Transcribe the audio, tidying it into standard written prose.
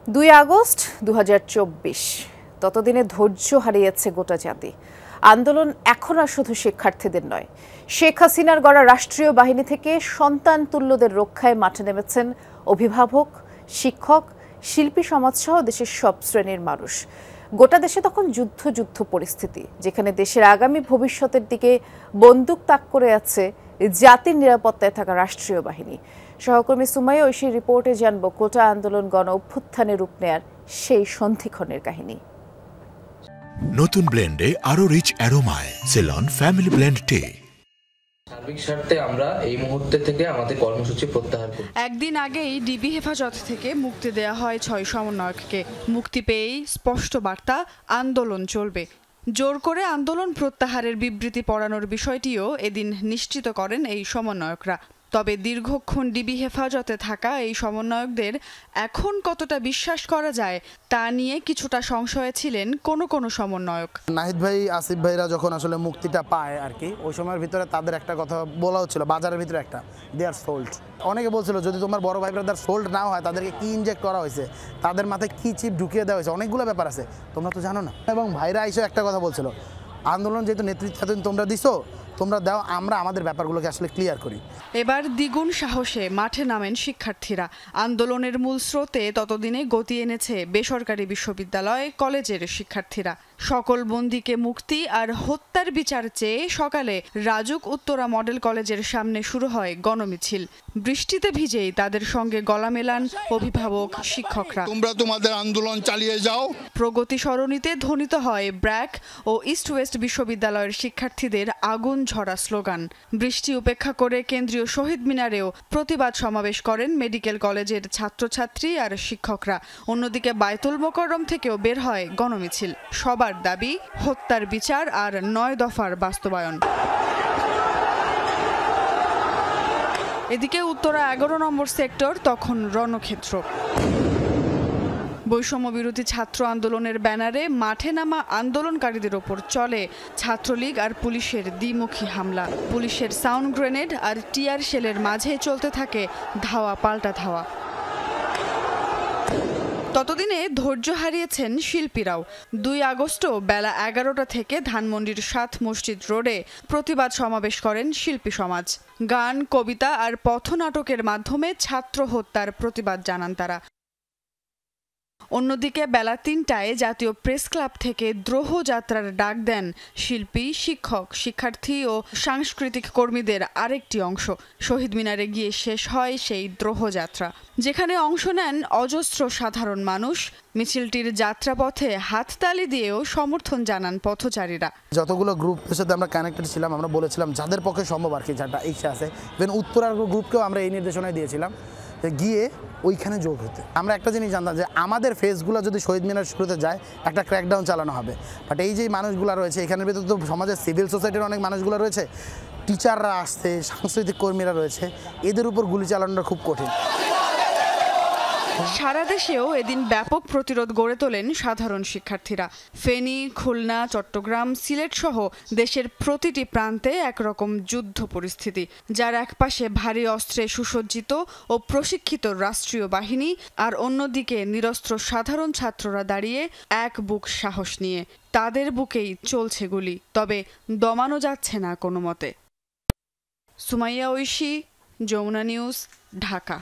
2 August 2024 ততদিনে ধৈর্য হারিয়েছে গোটা জাতি। আন্দোলন এখন আর শুধু শিক্ষার্থীদের নয়, শেখ হাসিনার গড়া রাষ্ট্রীয় বাহিনী থেকে সন্তান তুল্যদের রক্ষায় মাঠে নেমেছেন অভিভাবক, শিক্ষক, শিল্পী সমাজসহ দেশের সব শ্রেণীর মানুষ। গোটা দেশে তখন যুদ্ধ পরিস্থিতি, যেখানে দেশের আগামী ভবিষ্যতের দিকে বন্দুক তাক করে আছে জাতির নিরাপত্তায় থাকা রাষ্ট্রীয় বাহিনী। সহকর্মী সুমাইয়া ঐশীর রিপোর্টে জানব কোটা আন্দোলন গণ অভ্যুত্থানে রূপ নেয়ার সেই সন্ধিক্ষণের কাহিনী। নতুন ব্লেন্ডে আরো রিচ অ্যারোমায় সেলন ফ্যামিলি ব্লেন্ড টে। সার্বিক স্বার্থে আমরা এই মুহূর্তে থেকে আমাদের কর্মসূচি প্রত্যাহার করি। একদিন আগেই ডিবি হেফাজত থেকে মুক্তি দেয়া হয় 6 সমন্বয়ককে। মুক্তি পেয়েই স্পষ্ট বার্তা, আন্দোলন চলবে। জোর করে আন্দোলন প্রত্যাহারের বিবৃতি পড়ানোর বিষয়টিও এদিন নিশ্চিত করেন এই সমন্বয়করা। তবে দীর্ঘক্ষণ ডিবি হেফাজতে থাকা এই সমন্বয়কদের এখন কতটা বিশ্বাস করা যায় তা নিয়ে কিছুটা সংশয়ে ছিলেন কোনো সমন্বয়ক। নাহিদ ভাই, আসিফ ভাইরা যখন আসলে মুক্তিটা পায় আর কি, ওই সময়ের ভিতরে তাদের একটা কথা বলা হচ্ছিল, বাজারের ভিতরে একটা, দে আর সোল্ড। অনেকে বলছিল যদি তোমার বড় ভাই ব্রাদার সোল্ড নাও হয়, তাদেরকে কি ইনজেক্ট করা হয়েছে, তাদের মাথায় কি চিপ ঢুকিয়ে দেওয়া হয়েছে, অনেকগুলো ব্যাপার আছে, তোমরা তো জানো না। এবং ভাইরা এসে একটা কথা বলছিল, আন্দোলন যেহেতু নেতৃত্ব তোমরা দিছো, তোমরা দাও, আমরা আমাদের ব্যাপারগুলোকে আসলে ক্লিয়ার করি। এবার দ্বিগুণ সাহসে মাঠে নামেন শিক্ষার্থীরা। আন্দোলনের মূল স্রোতে ততদিনে গতি এনেছে বেসরকারি বিশ্ববিদ্যালয়, কলেজের শিক্ষার্থীরা। সকল বন্দীকে মুক্তি আর হত্যার বিচার চেয়ে সকালে রাজুক উত্তরা মডেল কলেজের সামনে শুরু হয় গণমিছিল। বৃষ্টিতে ভিজেই তাদের সঙ্গে গলা মেলান অভিভাবক, শিক্ষকরা। তোমরা তোমাদের আন্দোলন চালিয়ে যাও। প্রগতি সরণিতে ধ্বনিত হয় ব্র্যাক ও ইস্ট ওয়েস্ট বিশ্ববিদ্যালয়ের শিক্ষার্থীদের আগুন ঝরা স্লোগান। বৃষ্টি উপেক্ষা করে কেন্দ্রীয় শহীদ মিনারেও প্রতিবাদ সমাবেশ করেন মেডিকেল কলেজের ছাত্রছাত্রী আর শিক্ষকরা। অন্যদিকে বায়তুল মোকাররম থেকেও বের হয় গণমিছিল। সবার দাবি, হত্যার বিচার আর 9 দফার বাস্তবায়ন। এদিকে উত্তরা 11 নম্বর সেক্টর তখন রণক্ষেত্র। বৈষম্য বিরোধী ছাত্র আন্দোলনের ব্যানারে মাঠে নামা আন্দোলনকারীদের ওপর চলে ছাত্রলীগ আর পুলিশের দ্বিমুখী হামলা। পুলিশের সাউন্ড গ্রেনেড আর টিয়ার শেলের মাঝে চলতে থাকে ধাওয়া পাল্টা ধাওয়া। ততদিনে ধৈর্য হারিয়েছেন শিল্পীরাও। 2 আগস্ট বেলা 11টা থেকে ধানমন্ডির 7 মসজিদ রোডে প্রতিবাদ সমাবেশ করেন শিল্পী সমাজ। গান, কবিতা আর পথনাটকের মাধ্যমে ছাত্র হত্যার প্রতিবাদ জানান তারা। অন্যদিকে বেলা 3টায় জাতীয় প্রেস ক্লাব থেকে দ্রোহ যাত্রার ডাক দেন শিল্পী, শিক্ষক, শিক্ষার্থী ও সাংস্কৃতিক কর্মীদের আরেকটি অংশ। শহীদ মিনারে গিয়ে শেষ হয় সেই দ্রোহ যাত্রা, যেখানে অংশ নেন অজস্র সাধারণ মানুষ। মিছিলটির যাত্রাপথে হাততালি দিয়েও সমর্থন জানান পথচারীরা। যতগুলো গ্রুপের সাথে আমরা কানেক্টেড ছিলাম, আমরা বলেছিলাম যাদের পক্ষে সম্ভব আর কি, যারা ইচ্ছা আছে, ইভেন উত্তরার গ্রুপকেও আমরা এই নির্দেশনায় দিয়েছিলাম গিয়ে ওইখানে যোগ হতে। আমরা একটা জিনিস জানতাম যে আমাদের ফেসগুলো যদি শহীদ মিনার শুরুতে যায়, একটা ক্র্যাকডাউন চালানো হবে। বাট এই যে মানুষগুলো রয়েছে এখানের ভিতরে, তো সমাজের সিভিল সোসাইটির অনেক মানুষগুলো রয়েছে, টিচাররা আসছে, সাংস্কৃতিক কর্মীরা রয়েছে, এদের উপর গুলি চালানোটা খুব কঠিন। সারা দেশেও এদিন ব্যাপক প্রতিরোধ গড়ে তোলেন সাধারণ শিক্ষার্থীরা। ফেনী, খুলনা, চট্টগ্রাম, সিলেট সহ দেশের প্রতিটি প্রান্তে একরকম যুদ্ধ পরিস্থিতি, যার একপাশে ভারী অস্ত্রে সুসজ্জিত ও প্রশিক্ষিত রাষ্ট্রীয় বাহিনী, আর অন্যদিকে নিরস্ত্র সাধারণ ছাত্ররা দাঁড়িয়ে এক বুক সাহস নিয়ে। তাদের বুকেই চলছে গুলি, তবে দমানো যাচ্ছে না কোনো মতে। সুমাইয়া ঐশী, যমুনা নিউজ, ঢাকা।